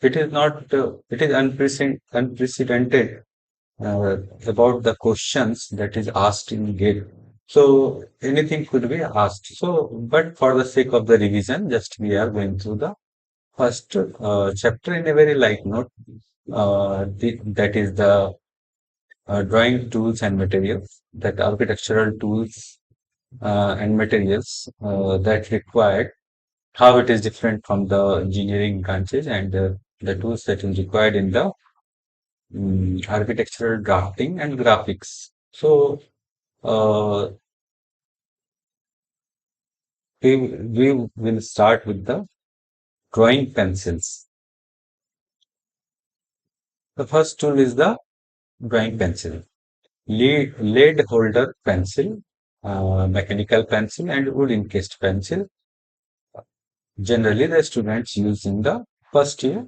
It is not, it is unprecedented about the questions that is asked in GATE. So anything could be asked. So, but for the sake of the revision, just we are going through the first chapter in a very light note. That is the drawing tools and materials, that architectural tools and materials that required, how it is different from the engineering branches, and the tools that is required in the architectural drafting and graphics. So uh, we will start with the drawing pencils. The first tool is the drawing pencil, lead holder pencil, mechanical pencil, and wood encased pencil. Generally, the students use in the first year,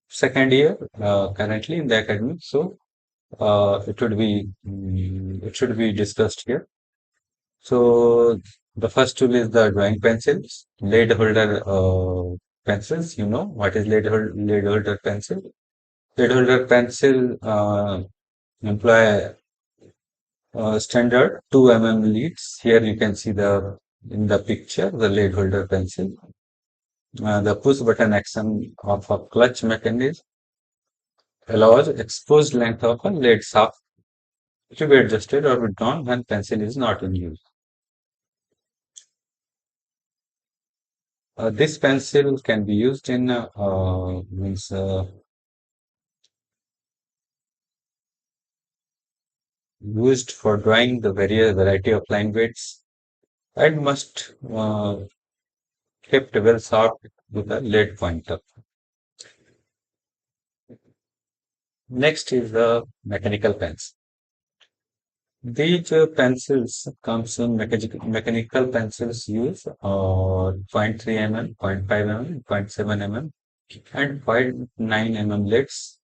second year, currently in the academic. So it should be discussed here. So the first tool is the drawing pencils, lead holder pencils. You know what is lead holder pencil? Lead holder pencil employ standard 2 mm leads. Here you can see the in the picture the lead holder pencil. The push button action of a clutch mechanism allows exposed length of a lead shaft to be adjusted or withdrawn when pencil is not in use. This pencil can be used in means used for drawing the various variety of line weights and must kept well sharp with a lead pointer. Next is the mechanical pens. These pencils comes in mechanical pencils use zero point 0.3 mm, zero point 0.5 mm, zero point 0.7 mm, and 0.9 mm leads.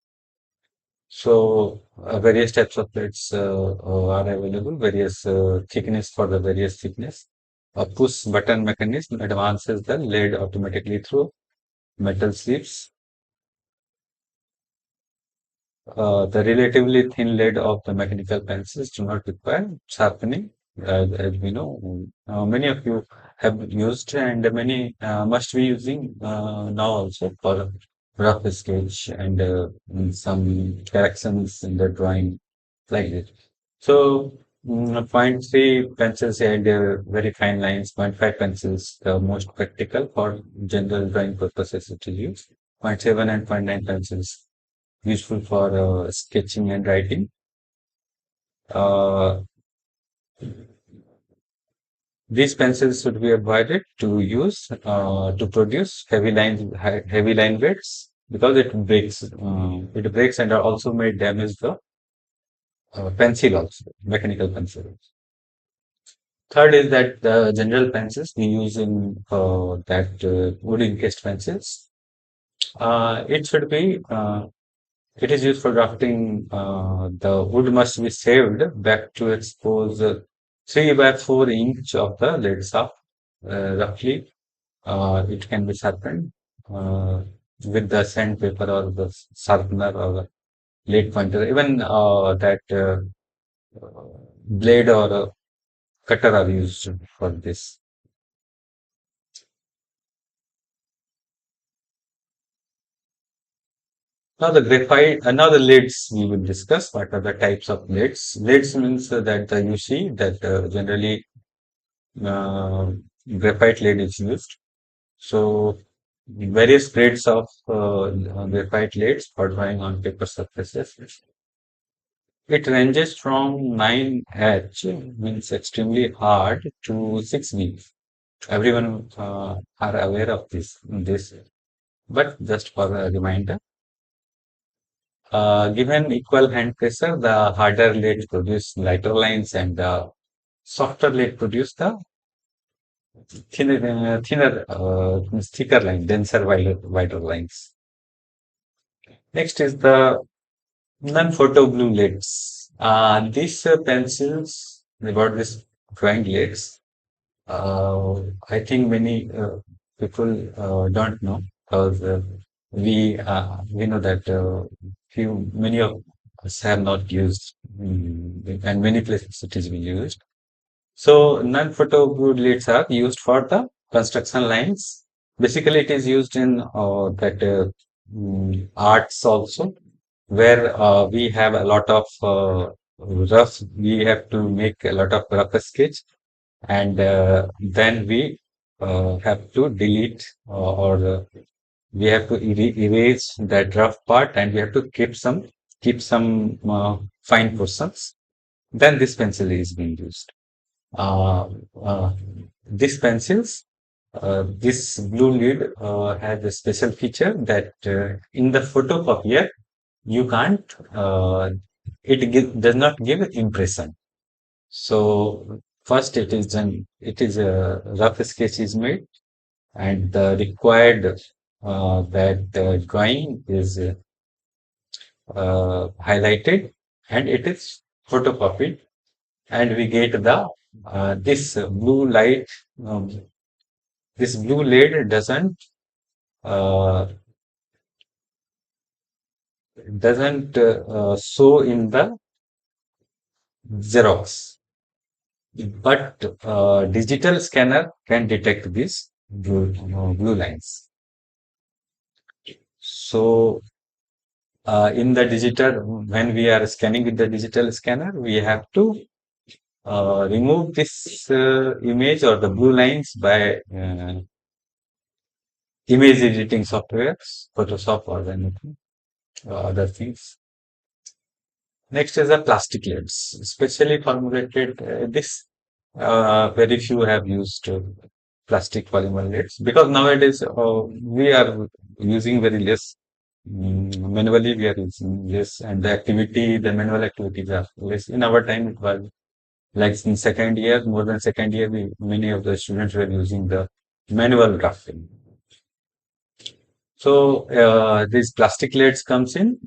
So various types of leads are available, various thickness for the various thickness. A push button mechanism advances the lead automatically through metal sleeves. The relatively thin lead of the mechanical pencils do not require sharpening. As we know, many of you have used and many must be using now also for rough sketch and some corrections in the drawing like this. So, point 0.3 pencils and very fine lines, point 0.5 pencils, the most practical for general drawing purposes it is used. Point 0.7 and point 0.9 pencils useful for sketching and writing. Uh, these pencils should be avoided to use to produce heavy line weights because it breaks. It breaks and also may damage the pencil also, mechanical pencil. Third is that the general pencils we use in that wood encased pencils. It should be it is used for drafting. The wood must be saved back to expose 3 by 4 inch of the lead shaft. Roughly, it can be sharpened with the sandpaper or the sharpener or the lead pointer. Even that blade or cutter are used for this. Now the graphite, now the leads we will discuss. What are the types of leads? Leads means that you see that generally uh, graphite lead is used. So various grades of graphite leads for drawing on paper surfaces. It ranges from 9H, means extremely hard, to 6B. Everyone are aware of this, but just for a reminder, given equal hand pressure, the harder lead produce lighter lines and the softer lead produce the means thicker line, denser, wider lines. Next is the non-photo blue leads. These pencils, about this drawing leads, I think many people don't know because we know that few many of us have not used, and many places it is being used. So non-photo good leads are used for the construction lines. Basically, it is used in that arts also, where we have a lot of we have to make a lot of rough sketch, and then we have to delete or we have to erase that rough part, and we have to keep some fine portions. Then this pencil is being used. Uh, uh, this pencils, this blue lid has a special feature that in the photocopier you can't. Does not give impression. So first it is a rough sketch is made, and the required that drawing is highlighted, and it is photocopied, and we get the this blue light. Um, this blue lid uh, doesn't show in the Xerox, but digital scanner can detect these blue lines. So in the digital, when we are scanning with the digital scanner, we have to remove this image or the blue lines by image editing softwares, Photoshop or anything, other things. Next is the plastic lids, specially formulated. This very few have used plastic polymer lids, because nowadays we are using very less. Manually, we are using less, and the manual activities are less. In our time, it was like in second year, more than second year, many of the students were using the manual drafting. So these plastic lids comes in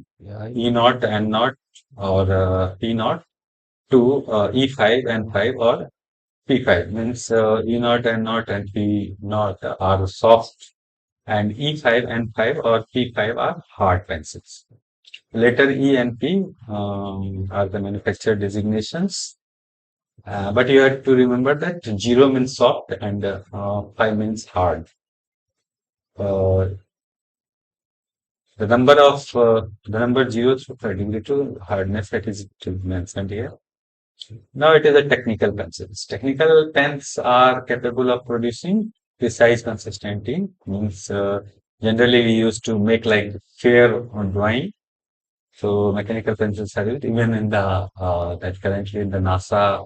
E naught, N naught, or P naught to E5 and 5, or P5. Means E naught, N naught, and P naught are soft, and E5 and 5 or P5 are hard pencils. Later E and P are the manufacturer designations. But you have to remember that 0 means soft, and 5 means hard. Uh, the number 0 to 32 hardness that is mentioned here. Now it is a technical pencils. Technical pens are capable of producing precise consistency. Means generally we used to make like fair drawing. So mechanical pencils are used even in the that currently in the NASA,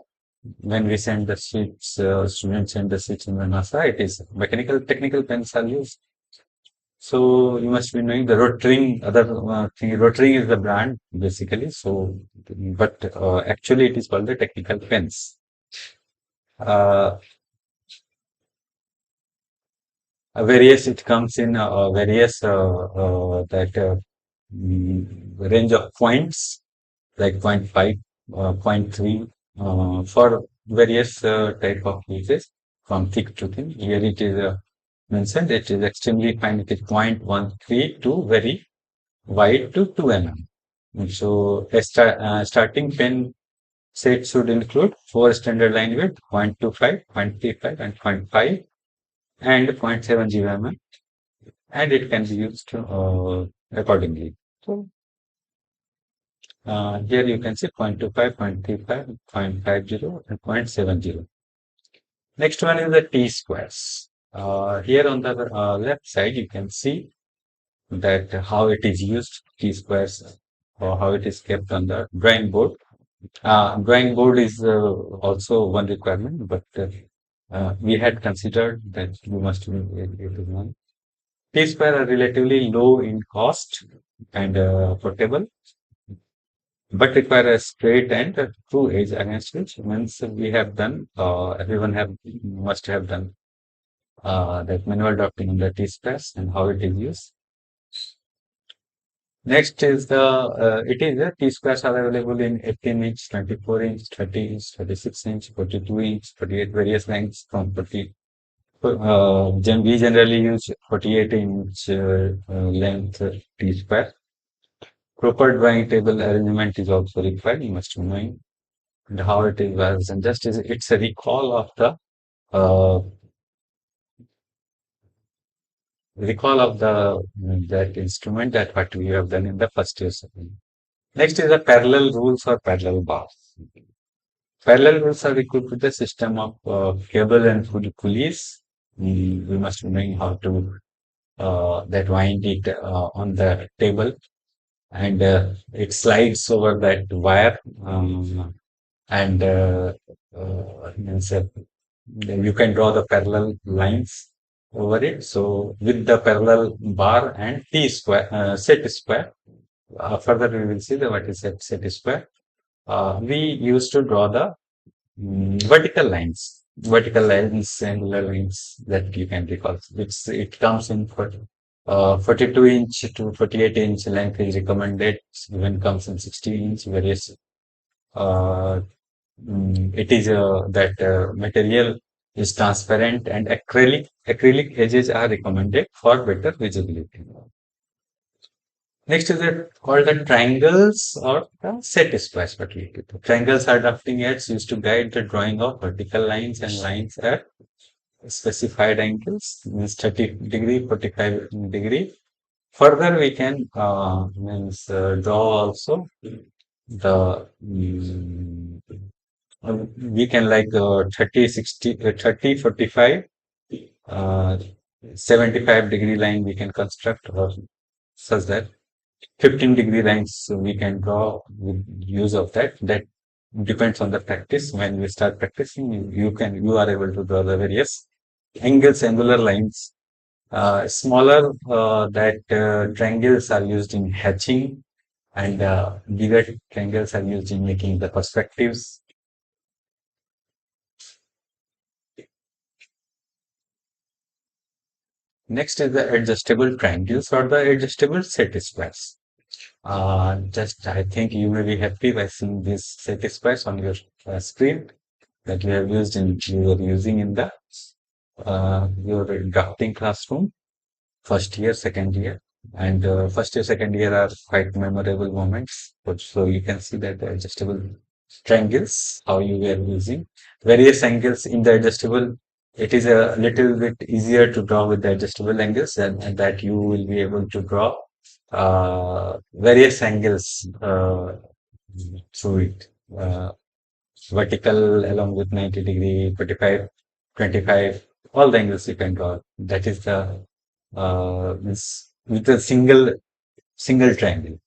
when we send the sheets, students send the sheets in the NASA, it is mechanical technical pens are used. So you must be knowing the Rotring, other thing. Rotring is the brand basically. So, but actually it is called the technical pens. Uh, various it comes in various that range of points, like point 0.5, point 0.3 for various type of uses, from thick to thin. Here it is mentioned. It is extremely fine. It is 0.13 to very wide to 2 mm. So a starting pen set should include 4 standard line width, 0.25, 0.35, and zero point 0.5, and 0.70 mm, and it can be used accordingly. So here you can see 0.25, 0.35, 0.50, and 0.70. Next one is the T squares. Here on the left side, you can see that how it is used, T squares, or how it is kept on the drawing board. Drawing board is also one requirement, but we had considered that you must be able to know. T-square are relatively low in cost and portable, but require a straight and a true edge, against which means we have done, everyone have must have done that manual drafting in the T-squares and how it is used. Next is it is the T-squares are available in 18-inch, 24-inch, 30-inch, 36-inch, 42-inch, 48, various lengths from 40. We generally use 48-inch length T square. Proper drawing table arrangement is also required. You must know and how it is was and just is it's a uh, recall of the that instrument that what we have done in the first year. Next is the parallel rules or parallel bars. Parallel rules are equipped with a system of cable and pulleys. We must be knowing how to that wind it on the table and it slides over that wire and means, you can draw the parallel lines over it. So with the parallel bar and T square, set square, further we will see the what is set square. We used to draw the vertical lines, angular lines that you can recall. It comes in for 42-inch to 48-inch length is recommended. Even comes in 60-inch various. Uh, it is that material is transparent and acrylic edges are recommended for better visibility. Next is it called the triangles or the set squares. But triangles are drafting aids used to guide the drawing of vertical lines and lines at specified angles, means 30 degree, 45 degree. Further, we can draw also the we can like 30, 60, 30, 45, uh, 75-degree line we can construct or such that 15-degree lines we can draw with use of that. That depends on the practice. When we start practicing, you are able to draw the various angles, angular lines. Smaller that triangles are used in hatching, and bigger triangles are used in making the perspectives. Next is the adjustable triangles or the adjustable set squares. Just I think you may be happy by seeing this set squares on your screen that you have used in you are using in the your drafting classroom, first year, second year, and first year, second year are quite memorable moments. So you can see that the adjustable triangles, how you were using various angles in the adjustable. It is a little bit easier to draw with the adjustable angles, and that you will be able to draw various angles through it. Vertical along with 90 degree, 45, 25, all the angles you can draw. That is the with a single triangle.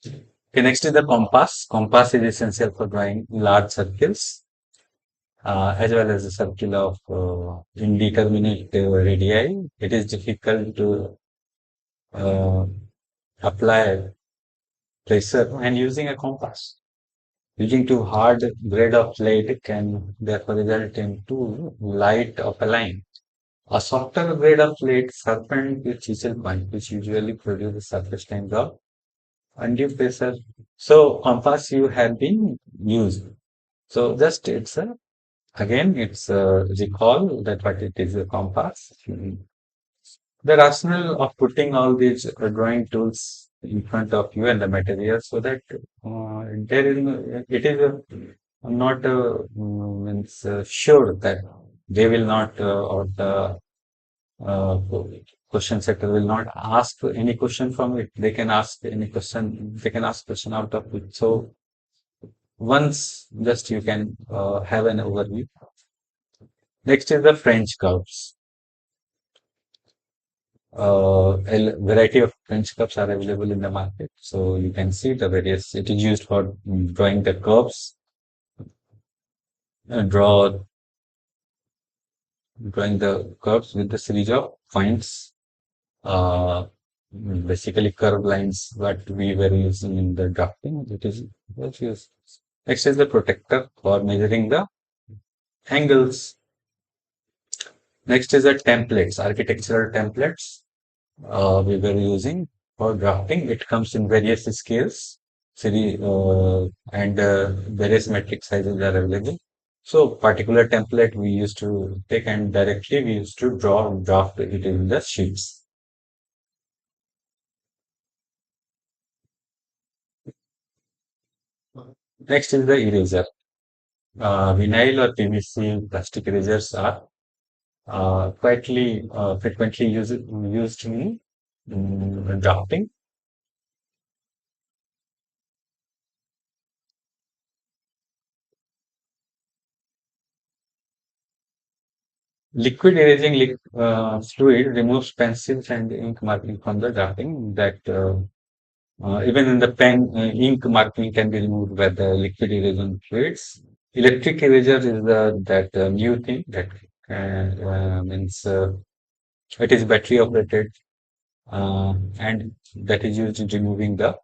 Okay, next is the compass. Compass is essential for drawing large circles as well as a circle of indeterminate radii. It is difficult to uh, apply pressure when using a compass. Using too hard grade of lead can therefore result in too light of a line. A softer grade of lead sharpened with chisel point, which usually produces surface lines of undue pressure. So compass you have been used. So just it's a again it's a recall that what it is a compass. The rationale of putting all these drawing tools in front of you and the material so that there is it is not means sure that they will not or the uh, question setter will not ask any question from it. They can ask any question. They can ask question out of it. So once just you can have an overview. Next is the French curves. A variety of French cups are available in the market. So you can see the various, it is used for drawing the curves, draw, drawing the curves with the series of points, uh, basically curve lines, what we were using in the drafting. It is what's used. Next is the protector for measuring the angles. Next is the templates, architectural templates we were using for drafting. It comes in various scales, series, and various metric sizes are available. So particular template we used to take and directly we used to draft it in the sheets. Next is the eraser. Vinyl or PVC plastic erasers are frequently used in drafting. Liquid erasing fluid removes pencils and ink marking from the drafting. Even in the pen, ink marking can be removed by the liquid erasing fluids. Electric eraser is that new thing that means it is battery operated and that is used in removing the